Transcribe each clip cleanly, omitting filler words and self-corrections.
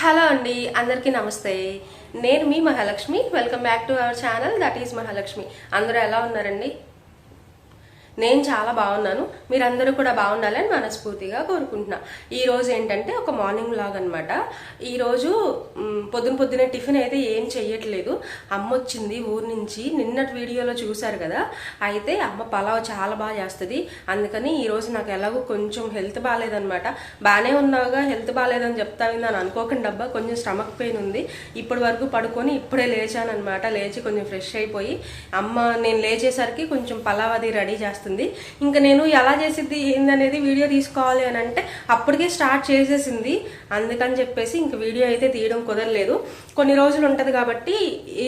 Hello అండి, అందరికీ నమస్తే. నేను మీ Mahalakshmi. Welcome back to our channel, that is Mahalakshmi. అందరూ ఎలా ఉన్నారండి? నేను చాలా బాగున్నాను. మీరందరూ కూడా బాగుండాలని మనస్ఫూర్తిగా కోరుకుంటున్నా. ఈరోజు ఏంటంటే ఒక మార్నింగ్ వ్లాగ్ అనమాట. ఈరోజు పొద్దునే టిఫిన్ అయితే ఏం చెయ్యట్లేదు. అమ్మ వచ్చింది ఊరు నుంచి. నిన్నటి వీడియోలో చూసారు కదా. అయితే అమ్మ పలావ్ చాలా బాగా చేస్తుంది. అందుకని ఈరోజు నాకు ఎలాగో కొంచెం హెల్త్ బాగాలేదనమాట. బాగానే ఉన్నావుగా, హెల్త్ బాగాలేదని చెప్తాను అని అనుకోకండి అబ్బా. కొంచెం స్టమక్ పెయిన్ ఉంది. ఇప్పటి వరకు పడుకొని ఇప్పుడే లేచాను అనమాట. లేచి కొంచెం ఫ్రెష్ అయిపోయి అమ్మ నేను లేచేసరికి కొంచెం పలావ్ అది రెడీ చేస్తాను. ఇంకా నేను ఎలా చేసిద్ది ఏందనేది వీడియో తీసుకోవాలి అని అంటే అప్పటికే స్టార్ట్ చేసేసింది. అందుకని చెప్పేసి ఇంక వీడియో అయితే తీయడం కుదరలేదు. కొన్ని రోజులు ఉంటుంది కాబట్టి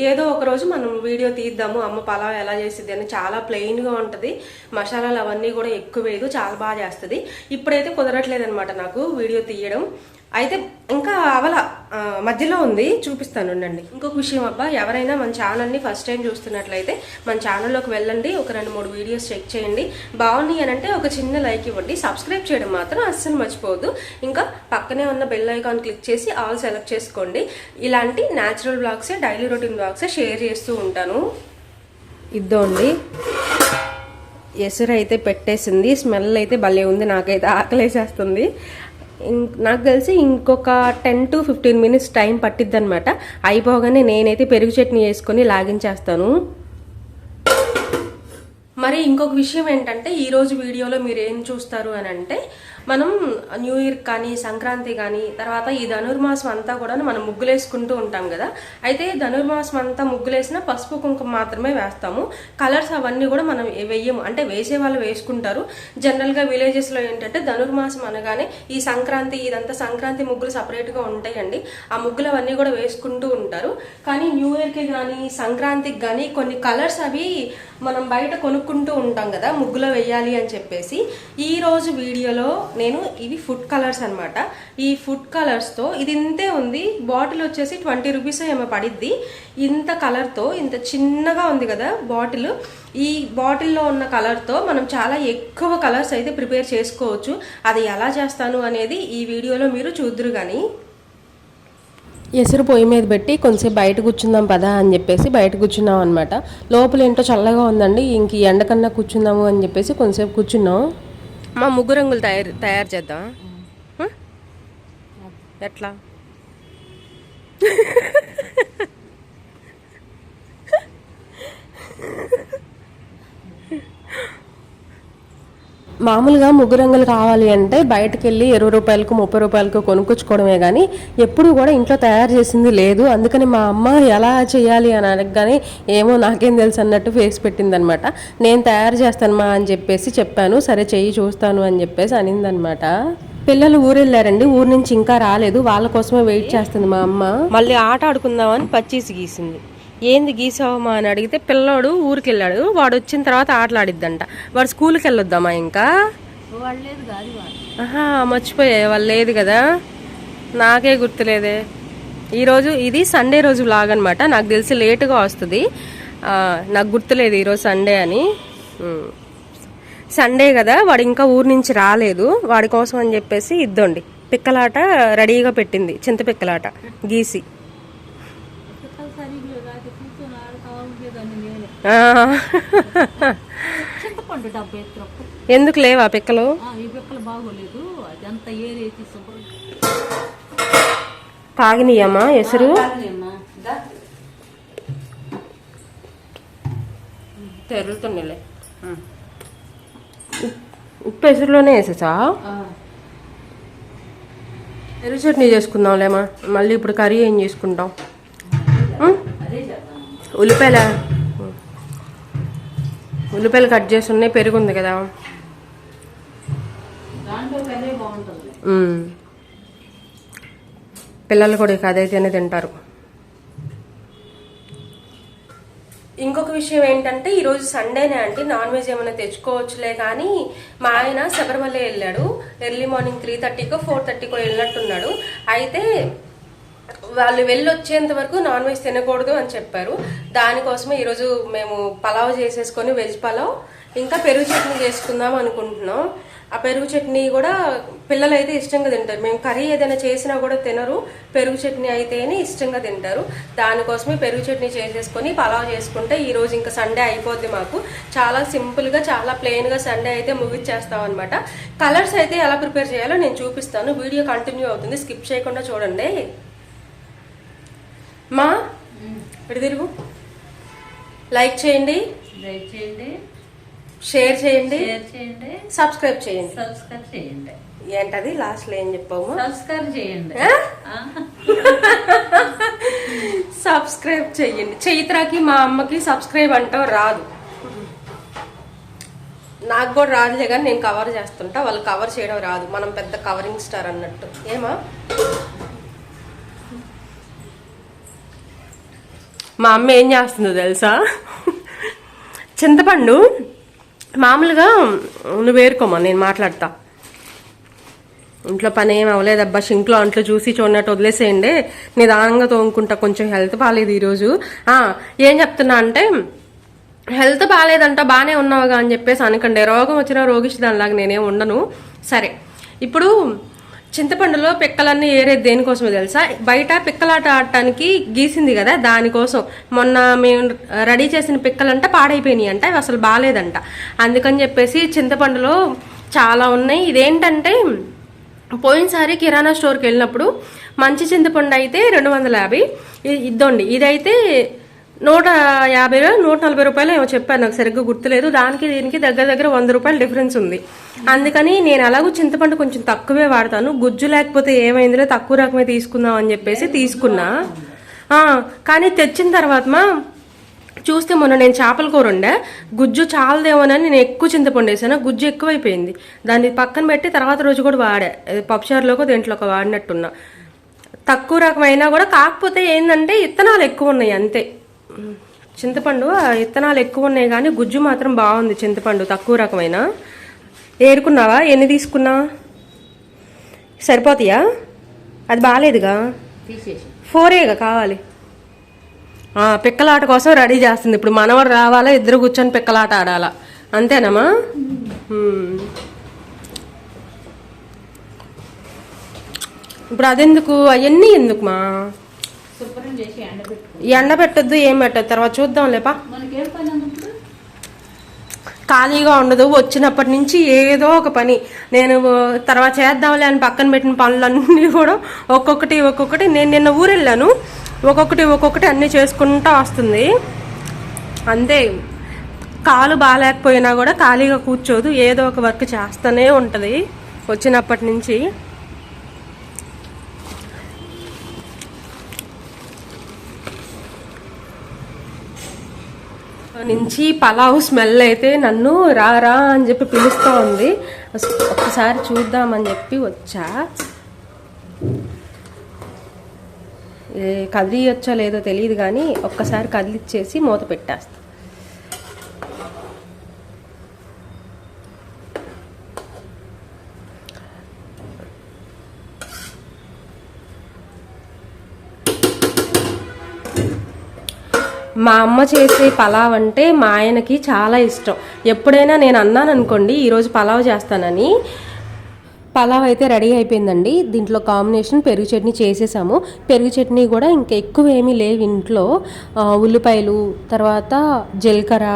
ఏదో ఒక రోజు మనం వీడియో తీద్దాము. అమ్మ పలావ్ ఎలా చేసిద్ది అని. చాలా ప్లెయిన్గా ఉంటుంది. మసాలాలు అవన్నీ కూడా ఎక్కువ వేయదు, చాలా బాగా చేస్తుంది. ఇప్పుడైతే కుదరట్లేదు అనమాట నాకు వీడియో తీయడం. అయితే ఇంకా అవల మధ్యలో ఉంది, చూపిస్తాను ఉండండి. ఇంకొక విషయం అబ్బా, ఎవరైనా మన ఛానల్ని ఫస్ట్ టైం చూస్తున్నట్లయితే మన ఛానల్లోకి వెళ్ళండి. ఒక 2-3 వీడియోస్ చెక్ చేయండి. బాగున్నాయి అని అంటే ఒక చిన్న లైక్ ఇవ్వండి. సబ్స్క్రైబ్ చేయడం మాత్రం అస్సలు మర్చిపోవద్దు. ఇంకా పక్కనే ఉన్న బెల్ ఐకాన్ క్లిక్ చేసి ఆల్ సెలెక్ట్ చేసుకోండి. ఇలాంటి న్యాచురల్ బ్లాగ్సే, డైలీ రొటీన్ బ్లాగ్సే షేర్ చేస్తూ ఉంటాను. ఇద్దండి, ఎసురు అయితే పెట్టేసింది. స్మెల్ అయితే భలే ఉంది. నాకైతే ఆకలేసేస్తుంది. నాకు తెలిసి ఇంకొక 10 to 15 minutes టైం పట్టిద్ది అనమాట. అయిపోగానే నేనైతే పెరుగు చట్నీ వేసుకొని లాగించేస్తాను. మరి ఇంకొక విషయం ఏంటంటే ఈరోజు వీడియోలో మీరు ఏం చూస్తారు అని అంటే, మనం న్యూ ఇయర్ కానీ సంక్రాంతి కానీ తర్వాత ఈ ధనుర్మాసం అంతా కూడా మనం ముగ్గులేసుకుంటూ ఉంటాం కదా. అయితే ధనుర్మాసం అంతా ముగ్గులేసినా పసుపు కుంకుమ మాత్రమే వేస్తాము. కలర్స్ అవన్నీ కూడా మనం వేయము. అంటే వేసే వాళ్ళు వేసుకుంటారు. జనరల్గా విలేజెస్లో ఏంటంటే ధనుర్మాసం అనగానే ఈ సంక్రాంతి ఇదంతా సంక్రాంతి ముగ్గులు సపరేట్గా ఉంటాయండి. ఆ ముగ్గులు అవన్నీ కూడా వేసుకుంటూ ఉంటారు. కానీ న్యూ ఇయర్కి కానీ సంక్రాంతికి కానీ కొన్ని కలర్స్ అవి మనం బయట కొనుక్కుంటూ ఉంటాం కదా ముగ్గులో వేయాలి అని చెప్పేసి. ఈ రోజు వీడియోలో నేను ఇవి ఫుడ్ కలర్స్ అనమాట. ఈ ఫుడ్ కలర్స్తో ఇది ఇంతే ఉంది. బాటిల్ వచ్చేసి 20 రూపీస్ ఏమో పడిద్ది. ఇంత కలర్తో, ఇంత చిన్నగా ఉంది కదా బాటిల్. ఈ బాటిల్లో ఉన్న కలర్తో మనం చాలా ఎక్కువ కలర్స్ అయితే ప్రిపేర్ చేసుకోవచ్చు. అది ఎలా చేస్తాను అనేది ఈ వీడియోలో మీరు చూద్దురు. కానీ ఎసురు పొయ్యి మీద పెట్టి కొంచెం బయట కూర్చుందాం పదా అని చెప్పేసి బయట కూర్చున్నాం అనమాట. లోపల ఏంటో చల్లగా ఉందండి. ఇంక ఎండ కన్నా కూర్చుందాము అని చెప్పేసి కొంచెంసేపు కూర్చున్నాం. మా ముగ్గు రంగులు తయారు చేద్దాం. ఎట్లా మామూలుగా ముగ్గు రంగులు కావాలి అంటే బయటకు వెళ్ళి 20 రూపాయలకు 30 రూపాయలకు కొనుక్కొచ్చుకోవడమే కానీ ఎప్పుడు కూడా ఇంట్లో తయారు చేసింది లేదు. అందుకని మా అమ్మ ఎలా చేయాలి అని అనగానే ఏమో నాకేం తెలుసు అన్నట్టు ఫేస్ పెట్టిందనమాట. నేను తయారు చేస్తానమ్మా అని చెప్పేసి చెప్పాను. సరే చెయ్యి చూస్తాను అని చెప్పేసి అనిందనమాట. పిల్లలు ఊరు వెళ్ళారండి. ఊరు నుంచి ఇంకా రాలేదు. వాళ్ళ కోసమే వెయిట్ చేస్తుంది మా అమ్మ. మళ్ళీ ఆట ఆడుకుందామని పచ్చీసి గీసింది. ఏంది గీసావమ్మా అని అడిగితే పిల్లోడు ఊరికి వెళ్ళాడు, వాడు వచ్చిన తర్వాత ఆటలాడిద్దంట. వాడు స్కూల్కి వెళ్ళొద్దామా ఇంకా? మర్చిపోయా, వాళ్ళు లేదు కదా. నాకే గుర్తులేదే. ఈరోజు ఇది సండే రోజు వ్లాగ్ అనమాట. నాకు తెలిసి లేటుగా వస్తుంది. నాకు గుర్తులేదు ఈరోజు సండే అని. సండే కదా, వాడు ఇంకా ఊరు నుంచి రాలేదు. వాడి కోసం అని చెప్పేసి ఇద్దండి పిక్కలాట రెడీగా పెట్టింది. చింత పిక్కలాట గీసి. ఎందుకు లేవా పిక్కలు? తాగినయమ్మా ఎసురు? తెరుతుండలే. ఉప్పు ఎసురులోనే వేసేసా? ఎరువు చట్నీ చేసుకుందాంలేమా. మళ్ళీ ఇప్పుడు కర్రీ ఏం చేసుకుంటాం? ఉల్లిపాయలు కట్ చేసి ఉన్నాయి. పెరుగు ఉంది కదా. పిల్లలు కూడా ఇక అదైతేనే తింటారు. ఇంకొక విషయం ఏంటంటే ఈరోజు సండేనే అండి. నాన్ వెజ్ ఏమైనా తెచ్చుకోవచ్చులే కానీ మా ఆయన శబరిమల వెళ్ళాడు. ఎర్లీ మార్నింగ్ 3:30కో 4:30కో వెళ్ళినట్టున్నాడు. అయితే వాళ్ళు వెళ్ళి వచ్చేంత వరకు నాన్ వెజ్ తినకూడదు అని చెప్పారు. దానికోసమే ఈరోజు మేము పలావ్ చేసేసుకొని వెజ్ పలావ్ ఇంకా పెరుగు చట్నీ చేసుకుందాం అనుకుంటున్నాం. ఆ పెరుగు చట్నీ కూడా పిల్లలు అయితే ఇష్టంగా తింటారు. మేము కర్రీ ఏదైనా చేసినా కూడా తినరు, పెరుగు చట్నీ అయితేనే ఇష్టంగా తింటారు. దానికోసమే పెరుగు చట్నీ చేసేసుకొని పలావ్ చేసుకుంటే ఈరోజు ఇంకా సండే అయిపోద్ది మాకు. చాలా సింపుల్గా చాలా ప్లెయిన్గా సండే అయితే ముగిచ్చేస్తాం అనమాట. కలర్స్ అయితే ఎలా ప్రిపేర్ చేయాలో నేను చూపిస్తాను. వీడియో కంటిన్యూ అవుతుంది, స్కిప్ చేయకుండా చూడండి. మా ఇటు తిరుగు. లైక్ చేయండి, షేర్ చేయండి, సబ్స్క్రైబ్ చేయండి. ఏంటది లాస్ట్ లో ఏం చెప్పాము? సబ్స్క్రైబ్ చేయండి. సబ్స్క్రైబ్ చేయండి. చైత్రకి మా అమ్మకి సబ్స్క్రైబ్ అంటాం రాదు, నాకు కూడా రాదులే, కానీ నేను కవర్ చేస్తుంటా, వాళ్ళు కవర్ చేయడం రాదు. మనం పెద్ద కవరింగ్ స్టార్ అన్నట్టు. ఏమా మా అమ్మ ఏం చేస్తుందో తెలుసా? చింతపండు మామూలుగా నువ్వు వేరుకోమా, నేను మాట్లాడతా. ఇంట్లో పని ఏం అవ్వలేదబ్బా, షింక్లో అంట్లో చూసి చూడనట్టు వదిలేసేయండి, నిదానంగా తోముకుంటా. కొంచెం హెల్త్ బాగాలేదు ఈరోజు. ఏం చెప్తున్నా అంటే, హెల్త్ బాగాలేదంట, బాగానే ఉన్నావుగా అని చెప్పేసి అనకండి. రోగం వచ్చినా రోగిష్టి దానిలాగా నేనేం ఉండను. సరే, ఇప్పుడు చింతపండులో పిక్కలన్నీ ఏరేది దేనికోసమో తెలుసా? బయట పిక్కలాట ఆడటానికి గీసింది కదా, దానికోసం. మొన్న మేము రెడీ చేసిన పిక్కలంట పాడైపోయినాయి అంట, అవి అసలు బాగాలేదంట. అందుకని చెప్పేసి చింతపండులో చాలా ఉన్నాయి. ఇదేంటంటే, పోయినసారి కిరాణా స్టోర్కి వెళ్ళినప్పుడు మంచి చింతపండు అయితే 250, ఇద్దండి ఇదైతే 150 140 రూపాయలు ఏమో చెప్పారు, నాకు సరిగ్గా గుర్తులేదు. దానికి దీనికి దగ్గర దగ్గర 100 రూపాయలు డిఫరెన్స్ ఉంది. అందుకని నేను అలాగూ చింతపండు కొంచెం తక్కువే వాడతాను. గుజ్జు లేకపోతే ఏమైందిలే, తక్కువ రకమే తీసుకుందాం అని చెప్పేసి తీసుకున్నా. కానీ తెచ్చిన తర్వాత చూస్తే మొన్న నేను చేపల కూర ఉండే, గుజ్జు చాలదేమోనని నేను ఎక్కువ చింతపండు వేసాను, గుజ్జు ఎక్కువైపోయింది. దాన్ని పక్కన పెట్టి తర్వాత రోజు కూడా వాడా, పప్పుచారులోకి దేంట్లో ఒక వాడినట్టున్నా. తక్కువ రకమైనా కూడా, కాకపోతే ఏంటంటే ఇత్తనాలు ఎక్కువ ఉన్నాయి అంతే. చింతపండు ఇత్తనాలు ఎక్కువ ఉన్నాయి కానీ గుజ్జు మాత్రం బాగుంది. చింతపండు తక్కువ రకమైన. ఏరుకున్నావా? ఎన్ని తీసుకున్నా? సరిపోతాయా? అది బాగాలేదుగా, 4 కావాలి. పిక్కలాట కోసం రెడీ చేస్తుంది. ఇప్పుడు మనవడు రావాలా, ఇద్దరు కూర్చొని పిక్కలాట ఆడాలా, అంతేనమ్మా? ఇప్పుడు అదెందుకు, అవన్నీ ఎందుకు మా? ఎండ పెట్టద్దు, ఏం పెట్టద్దు, తర్వాత చూద్దాం లేపా. ఖాళీగా ఉండదు, వచ్చినప్పటి నుంచి ఏదో ఒక పని. నేను తర్వాత చేద్దాంలే అని పక్కన పెట్టిన పనులన్నీ కూడా ఒక్కొక్కటి నేను నిన్న ఊరెళ్ళాను, ఒక్కొక్కటి అన్నీ చేసుకుంటా వస్తుంది అంతే. కాలు బాగాలేకపోయినా కూడా ఖాళీగా కూర్చోదు, ఏదో ఒక వర్క్ చేస్తూనే ఉంటుంది వచ్చినప్పటి నుంచి. నుంచి పలావ్ స్మెల్ అయితే నన్ను రా అని చెప్పి పిలుస్తూ ఉంది. ఒక్కసారి చూద్దామని చెప్పి వచ్చా. కదిలియొచ్చో లేదో తెలియదు కానీ ఒక్కసారి కదిలిచ్చేసి మూత పెట్టేస్తా. మా అమ్మ చేసే పలావ్ అంటే మా ఆయనకి చాలా ఇష్టం. ఎప్పుడైనా నేను అన్నాను అనుకోండి ఈరోజు పలావ్ చేస్తానని, పలావ్ అయితే రెడీ అయిపోయిందండి. దీంట్లో కాంబినేషన్ పెరుగు చట్నీ చేసేసాము. పెరుగు చట్నీ కూడా ఇంకా ఎక్కువ ఏమీ లేవు ఇంట్లో. ఉల్లిపాయలు, తర్వాత జీలకర్ర,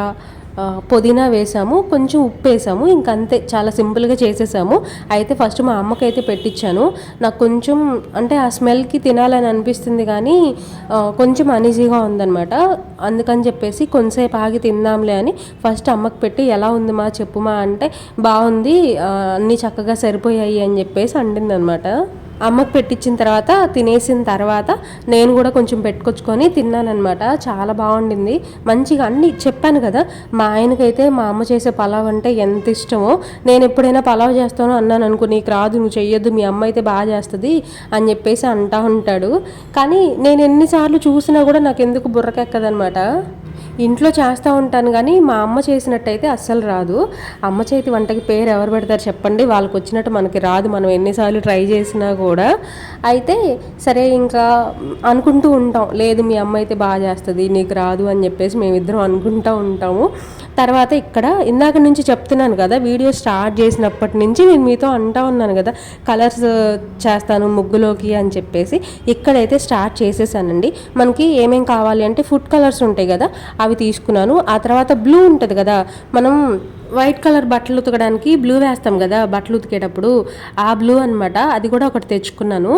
పుదీనా వేసాము, కొంచెం ఉప్పు వేసాము, ఇంకంతే. చాలా సింపుల్గా చేసేసాము. అయితే ఫస్ట్ మా అమ్మకైతే పెట్టించాను. నాకు కొంచెం అంటే ఆ స్మెల్కి తినాలని అనిపిస్తుంది కానీ కొంచెం అనీజీగా ఉందనమాట. అందుకని చెప్పేసి కొంతసేపు ఆగి తిందాంలే అని ఫస్ట్ అమ్మకి పెట్టి, ఎలా ఉంది మా చెప్పుమా అంటే, బాగుంది, అన్నీ చక్కగా సరిపోయాయి అని చెప్పేసి అండిందనమాట. అమ్మకు పెట్టించిన తర్వాత తినేసిన తర్వాత నేను కూడా కొంచెం పెట్టుకొచ్చుకొని తిన్నానమాట. చాలా బాగుండింది, మంచిగా అన్నీ. చెప్పాను కదా మా ఆయనకైతే మా అమ్మ చేసే పలావ్ అంటే ఎంత ఇష్టమో. నేను ఎప్పుడైనా పలావ్ చేస్తానో అన్నాను అనుకో, నీకు రాదు, నువ్వు చెయ్యొద్దు, మీ అమ్మ అయితే బాగా చేస్తుంది అని చెప్పేసి అంటా ఉంటాడు. కానీ నేను ఎన్నిసార్లు చూసినా కూడా నాకు ఎందుకు బుర్రకెక్కదనమాట. ఇంట్లో చేస్తూ ఉంటాను కానీ మా అమ్మ చేసినట్టయితే అస్సలు రాదు. అమ్మ చేతి వంటకి పేరు ఎవరు పెడతారు చెప్పండి? వాళ్ళకి వచ్చినట్టు మనకి రాదు, మనం ఎన్నిసార్లు ట్రై చేసినా కూడా. అయితే సరే ఇంకా అనుకుంటూ ఉంటాం, లేదు మీ అమ్మ అయితే బాగా చేస్తుంది, నీకు రాదు అని చెప్పేసి మేమిద్దరం అనుకుంటూ ఉంటాము. తర్వాత ఇక్కడ ఇందాక నుంచి చెప్తున్నాను కదా, వీడియో స్టార్ట్ చేసినప్పటి నుంచి నేను మీతో అంటూ ఉన్నాను కదా కలర్స్ చేస్తాను ముగ్గులోకి అని చెప్పేసి. ఇక్కడైతే స్టార్ట్ చేసేసానండి. మనకి ఏమేం కావాలి అంటే ఫుడ్ కలర్స్ ఉంటాయి కదా, అవి తీసుకున్నాను. ఆ తర్వాత బ్లూ ఉంటుంది కదా, మనం వైట్ కలర్ బట్టలు ఉతకడానికి బ్లూ వేస్తాం కదా బట్టలు ఉతికేటప్పుడు, ఆ బ్లూ అనమాట. అది కూడా ఒకటి తెచ్చుకున్నాను.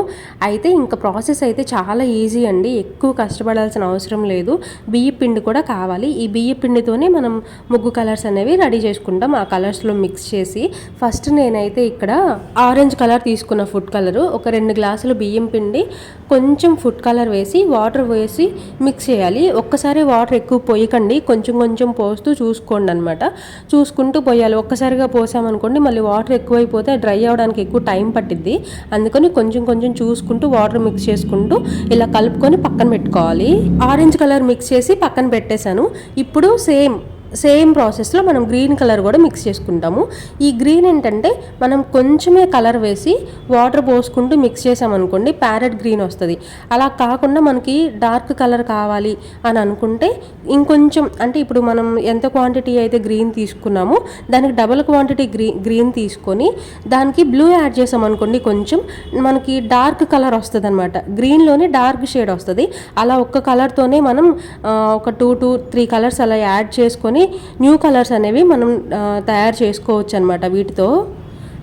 అయితే ఇంకా ప్రాసెస్ అయితే చాలా ఈజీ అండి, ఎక్కువ కష్టపడాల్సిన అవసరం లేదు. బియ్య పిండి కూడా కావాలి. ఈ బియ్య పిండితోనే మనం ముగ్గు కలర్స్ అనేవి రెడీ చేసుకుంటాం. ఆ కలర్స్లో మిక్స్ చేసి ఫస్ట్ నేనైతే ఇక్కడ ఆరెంజ్ కలర్ తీసుకున్న ఫుడ్ కలరు, ఒక 2 గ్లాసులు బియ్యం పిండి, కొంచెం ఫుడ్ కలర్ వేసి వాటర్ వేసి మిక్స్ చేయాలి. ఒక్కసారి వాటర్ ఎక్కువ పోయకండి, కొంచెం కొంచెం పోస్తూ చూసుకోండి అనమాట. చూసుకుంటూ పోయాలి. ఒక్కసారిగా పోసామనుకోండి మళ్ళీ వాటర్ ఎక్కువైపోతే డ్రై అవ్వడానికి ఎక్కువ టైం పట్టిద్ది. అందుకని కొంచెం కొంచెం చూసుకుంటూ వాటర్ మిక్స్ చేసుకుంటూ ఇలా కలుపుకొని పక్కన పెట్టుకోవాలి. ఆరెంజ్ కలర్ మిక్స్ చేసి పక్కన పెట్టేశాను. ఇప్పుడు సేమ్ ప్రాసెస్లో మనం గ్రీన్ కలర్ కూడా మిక్స్ చేసుకుంటాము. ఈ గ్రీన్ ఏంటంటే మనం కొంచెమే కలర్ వేసి వాటర్ పోసుకుంటూ మిక్స్ చేసామనుకోండి ప్యారెట్ గ్రీన్ వస్తుంది. అలా కాకుండా మనకి డార్క్ కలర్ కావాలి అని అనుకుంటే ఇంకొంచెం, అంటే ఇప్పుడు మనం ఎంత క్వాంటిటీ అయితే గ్రీన్ తీసుకున్నామో దానికి డబుల్ క్వాంటిటీ గ్రీన్ తీసుకొని దానికి బ్లూ యాడ్ చేసామనుకోండి కొంచెం మనకి డార్క్ కలర్ వస్తుంది అనమాట. గ్రీన్లోనే డార్క్ షేడ్ వస్తుంది. అలా ఒక్క కలర్తోనే మనం ఒక 2 to 3 కలర్స్ అలా యాడ్ చేసుకొని న్యూ కలర్స్ అనేవి మనం తయారు చేసుకోవచ్చు అనమాట వీటితో.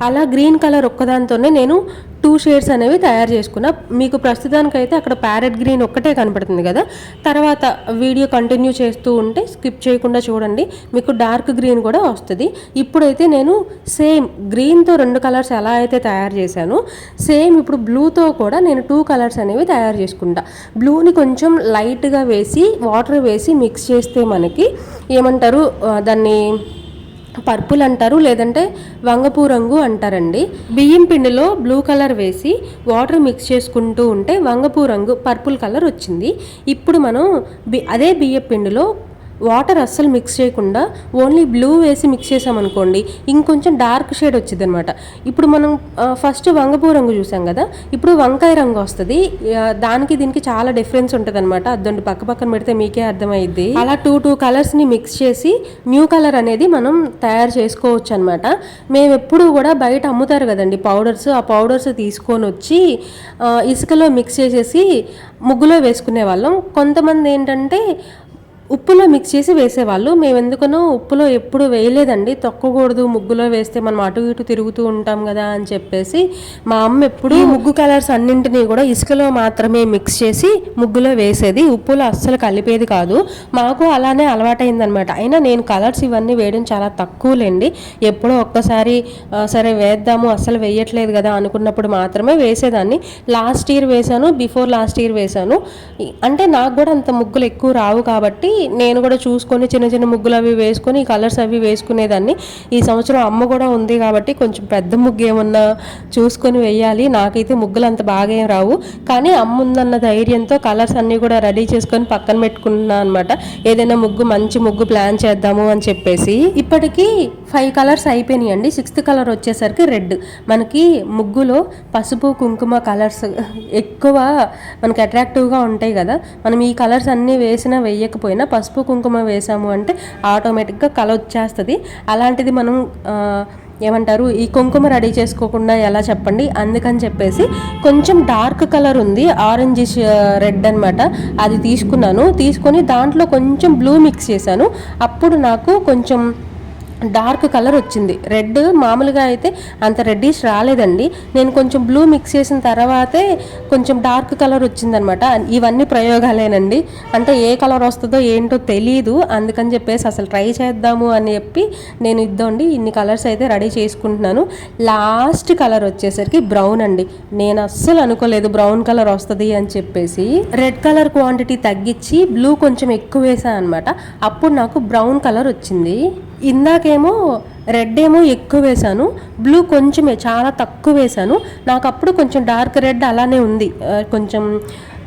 అలా గ్రీన్ కలర్ ఒక్కదాంతోనే నేను 2 షేడ్స్ అనేవి తయారు చేసుకున్నా. మీకు ప్రస్తుతానికైతే అక్కడ ప్యారెట్ గ్రీన్ ఒక్కటే కనపడుతుంది కదా, తర్వాత వీడియో కంటిన్యూ చేస్తూ ఉంటే స్కిప్ చేయకుండా చూడండి, మీకు డార్క్ గ్రీన్ కూడా వస్తుంది. ఇప్పుడైతే నేను సేమ్ గ్రీన్తో 2 కలర్స్ ఎలా అయితే తయారు చేశానో సేమ్ ఇప్పుడు బ్లూతో కూడా నేను 2 కలర్స్ అనేవి తయారు చేసుకుంటా. బ్లూని కొంచెం లైట్గా వేసి వాటర్ వేసి మిక్స్ చేస్తే మనకి ఏమంటారు దాన్ని పర్పుల్ అంటారు, లేదంటే వంగపూ రంగు అంటారండి. బియ్యం పిండిలో బ్లూ కలర్ వేసి వాటర్ మిక్స్ చేసుకుంటూ ఉంటే వంగపూ రంగు పర్పుల్ కలర్ వచ్చింది. ఇప్పుడు మనం అదే బియ్యం పిండిలో వాటర్ అస్సలు మిక్స్ చేయకుండా ఓన్లీ బ్లూ వేసి మిక్స్ చేసామనుకోండి ఇంకొంచెం డార్క్ షేడ్ వచ్చింది అనమాట. ఇప్పుడు మనం ఫస్ట్ వంగపూ రంగు చూసాం కదా, ఇప్పుడు వంకాయ రంగు వస్తుంది. దానికి దీనికి చాలా డిఫరెన్స్ ఉంటుంది అనమాట. అదండి పక్క పక్కన పెడితే మీకే అర్థమైద్ది. అలా 2 కలర్స్ని మిక్స్ చేసి న్యూ కలర్ అనేది మనం తయారు చేసుకోవచ్చు అనమాట. మేము ఎప్పుడు కూడా బయట అమ్ముతారు కదండి పౌడర్స్, ఆ పౌడర్స్ తీసుకొని వచ్చి ఇసుకలో మిక్స్ చేసేసి ముగ్గులో వేసుకునే వాళ్ళం. కొంతమంది ఏంటంటే ఉప్పులో మిక్స్ చేసి వేసేవాళ్ళు. మేము ఎందుకనో ఉప్పులో ఎప్పుడు వేయలేదండి, తొక్కకూడదు ముగ్గులో వేస్తే మనం అటు ఇటు తిరుగుతూ ఉంటాం కదా అని చెప్పేసి మా అమ్మ ఎప్పుడు ముగ్గు కలర్స్ అన్నింటినీ కూడా ఇసుకలో మాత్రమే మిక్స్ చేసి ముగ్గులో వేసేది, ఉప్పులో అస్సలు కలిపేది కాదు. మాకు అలానే అలవాటైందనమాట. అయినా నేను కలర్స్ ఇవన్నీ వేయడం చాలా తక్కువలేండి, ఎప్పుడో ఒక్కసారి సరే వేద్దాము అస్సలు వేయట్లేదు కదా అనుకున్నప్పుడు మాత్రమే వేసేదాన్ని. లాస్ట్ ఇయర్ వేసాను, బిఫోర్ లాస్ట్ ఇయర్ వేసాను. అంటే నాకు కూడా అంత ముగ్గులు ఎక్కువ రావు కాబట్టి నేను కూడా చూసుకొని చిన్న చిన్న ముగ్గులు అవి వేసుకొని కలర్స్ అవి వేసుకునేదాన్ని. ఈ సంవత్సరం అమ్మ కూడా ఉంది కాబట్టి కొంచెం పెద్ద ముగ్గు ఏమన్నా చూసుకొని వేయాలి. నాకైతే ముగ్గులు అంత బాగా ఏం రావు, కానీ అమ్మ ఉందన్న ధైర్యంతో కలర్స్ అన్నీ కూడా రెడీ చేసుకొని పక్కన పెట్టుకున్నాను అనమాట. ఏదైనా మంచి ముగ్గు ప్లాన్ చేద్దాము అని చెప్పేసి. ఇప్పటికీ 5 కలర్స్ అయిపోయినాయి అండి. 6th కలర్ వచ్చేసరికి రెడ్. మనకి ముగ్గులో పసుపు కుంకుమ కలర్స్ ఎక్కువ మనకి అట్రాక్టివ్గా ఉంటాయి కదా. మనం ఈ కలర్స్ అన్నీ వేసినా వేయకపోయినా పసుపు కుంకుమ వేసాము అంటే ఆటోమేటిక్గా కలర్ వచ్చేస్తుంది. అలాంటిది మనం ఏమంటారు ఈ కుంకుమ రెడీ చేసుకోకుండా ఎలా చెప్పండి. అందుకని చెప్పేసి కొంచెం డార్క్ కలర్ ఉంది, ఆరెంజ్ రెడ్ అనమాట, అది తీసుకొని దాంట్లో కొంచెం బ్లూ మిక్స్ చేశాను. అప్పుడు నాకు కొంచెం డార్క్ కలర్ వచ్చింది. రెడ్ మామూలుగా అయితే అంత రెడ్డిష్ రాలేదండి, నేను కొంచెం బ్లూ మిక్స్ చేసిన తర్వాతే కొంచెం డార్క్ కలర్ వచ్చిందనమాట. ఇవన్నీ ప్రయోగాలేనండి, అంటే ఏ కలర్ వస్తుందో ఏంటో తెలీదు. అందుకని చెప్పేసి అసలు ట్రై చేద్దాము అని చెప్పి నేను ఇన్ని కలర్స్ అయితే రెడీ చేసుకుంటున్నాను. లాస్ట్ కలర్ వచ్చేసరికి బ్రౌన్ అండి. నేను అస్సలు అనుకోలేదు బ్రౌన్ కలర్ వస్తుంది అని చెప్పేసి రెడ్ కలర్ క్వాంటిటీ తగ్గించి బ్లూ కొంచెం ఎక్కువ వేసాను అనమాట. అప్పుడు నాకు బ్రౌన్ కలర్ వచ్చింది. ఇందాకేమో రెడ్ ఏమో ఎక్కువ వేశాను, బ్లూ కొంచెమే చాలా తక్కువ వేశాను. నాకు అప్పుడు కొంచెం డార్క్ రెడ్ అలానే ఉంది, కొంచెం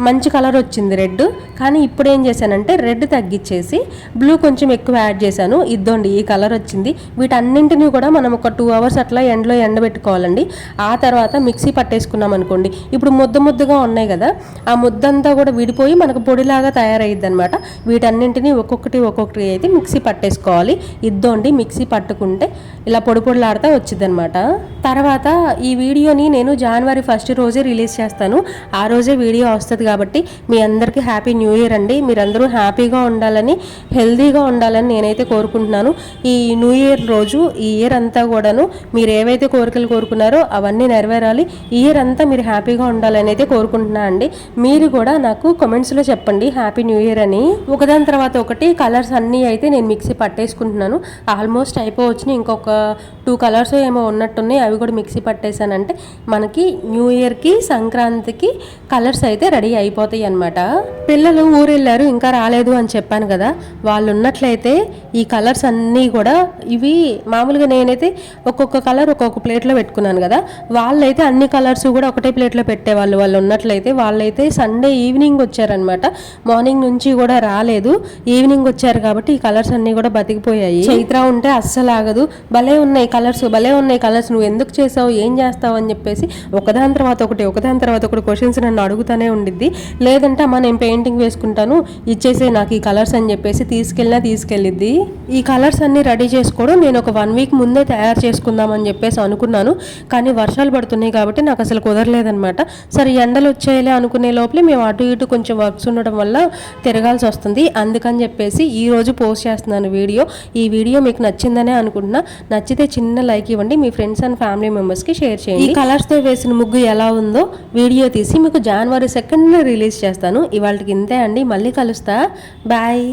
మంచి కలర్ వచ్చింది రెడ్. కానీ ఇప్పుడు ఏం చేశానంటే రెడ్ తగ్గించేసి బ్లూ కొంచెం ఎక్కువ యాడ్ చేశాను. ఇద్దండి ఈ కలర్ వచ్చింది. వీటన్నింటినీ కూడా మనం ఒక 2 hours అట్లా ఎండలో ఎండబెట్టుకోవాలండి. ఆ తర్వాత మిక్సీ పట్టేసుకున్నాం అనుకోండి, ఇప్పుడు ముద్దగా ఉన్నాయి కదా, ఆ ముద్దంతా కూడా విడిపోయి మనకు పొడిలాగా తయారయ్యిద్ది అనమాట. వీటన్నింటినీ ఒక్కొక్కటి అయితే మిక్సీ పట్టేసుకోవాలి. ఇద్దండి మిక్సీ పట్టుకుంటే ఇలా పొడిలాడుతూ వచ్చింది అనమాట. తర్వాత ఈ వీడియోని నేను January 1st రోజే రిలీజ్ చేస్తాను. ఆ రోజే వీడియో వస్తుంది కాబట్టి మీ అందరికీ హ్యాపీ న్యూ ఇయర్ అండి. మీరందరూ హ్యాపీగా ఉండాలని, హెల్దీగా ఉండాలని నేనైతే కోరుకుంటున్నాను. ఈ న్యూ ఇయర్ రోజు ఈ ఇయర్ అంతా కూడాను మీరు ఏవైతే కోరికలు కోరుకున్నారో అవన్నీ నెరవేరాలి. ఈ ఇయర్ అంతా మీరు హ్యాపీగా ఉండాలని అయితే కోరుకుంటున్నా అండి. మీరు కూడా నాకు కామెంట్స్లో చెప్పండి హ్యాపీ న్యూ ఇయర్ అని. ఒకదాని తర్వాత ఒకటి కలర్స్ అన్నీ అయితే నేను మిక్సీ పట్టేసుకుంటున్నాను. ఆల్మోస్ట్ అయిపోవచ్చు, ఇంకొక 2 కలర్స్ ఏమో ఉన్నట్టున్నాయి, అవి కూడా మిక్సీ పట్టేశానంటే మనకి న్యూ ఇయర్కి సంక్రాంతికి కలర్స్ అయితే రెడీ అయిపోతాయి అన్నమాట. పిల్లలు ఊరెళ్ళారు ఇంకా రాలేదు అని చెప్పాను కదా, వాళ్ళు ఉన్నట్లయితే ఈ కలర్స్ అన్నీ కూడా ఇవి మామూలుగా నేనైతే ఒక్కొక్క కలర్ ఒక్కొక్క ప్లేట్లో పెట్టుకున్నాను కదా, వాళ్ళైతే అన్ని కలర్స్ కూడా ఒకటే ప్లేట్లో పెట్టేవాళ్ళు. వాళ్ళు ఉన్నట్లయితే వాళ్ళైతే సండే ఈవినింగ్ వచ్చారనమాట, మార్నింగ్ నుంచి కూడా రాలేదు, ఈవినింగ్ వచ్చారు కాబట్టి ఈ కలర్స్ అన్నీ కూడా బతికిపోయాయి. చైత్ర ఉంటే అస్సలు ఆగదు, భలే ఉన్నాయి కలర్స్, నువ్వు ఎందుకు చేసావు, ఏం చేస్తావు అని చెప్పేసి ఒకదాని తర్వాత ఒకటి క్వశ్చన్స్ నన్ను అడుగుతానే ఉండిద్ది. లేదంటే అమ్మ నేను పెయింటింగ్ వేసుకుంటాను ఇచ్చేసే నాకు ఈ కలర్స్ అని చెప్పేసి తీసుకెళ్ళిద్ది. ఈ కలర్స్ అన్ని రెడీ చేసుకోవడం నేను ఒక 1 week ముందే తయారు చేసుకుందామని చెప్పేసి అనుకున్నాను. కానీ వర్షాలు పడుతున్నాయి కాబట్టి నాకు అసలు కుదరలేదనమాట. సరే ఎండలు వచ్చేయాలి అనుకునే లోపలే మేము అటు ఇటు కొంచెం వర్క్స్ ఉండడం వల్ల తిరగాల్సి వస్తుంది. అందుకని చెప్పేసి ఈ రోజు పోస్ట్ చేస్తున్నాను వీడియో. ఈ వీడియో మీకు నచ్చిందనే అనుకుంటున్నా. నచ్చితే చిన్న లైక్ ఇవ్వండి, మీ ఫ్రెండ్స్ అండ్ ఫ్యామిలీ మెంబర్స్కి షేర్ చేయండి. ఈ కలర్స్తో వేసిన ముగ్గు ఎలా ఉందో వీడియో తీసి మీకు January 2nd రిలీజ్ చేస్తాను. ఇవాళకి ఇంతే అండి, మళ్ళీ కలుస్తా, బాయ్.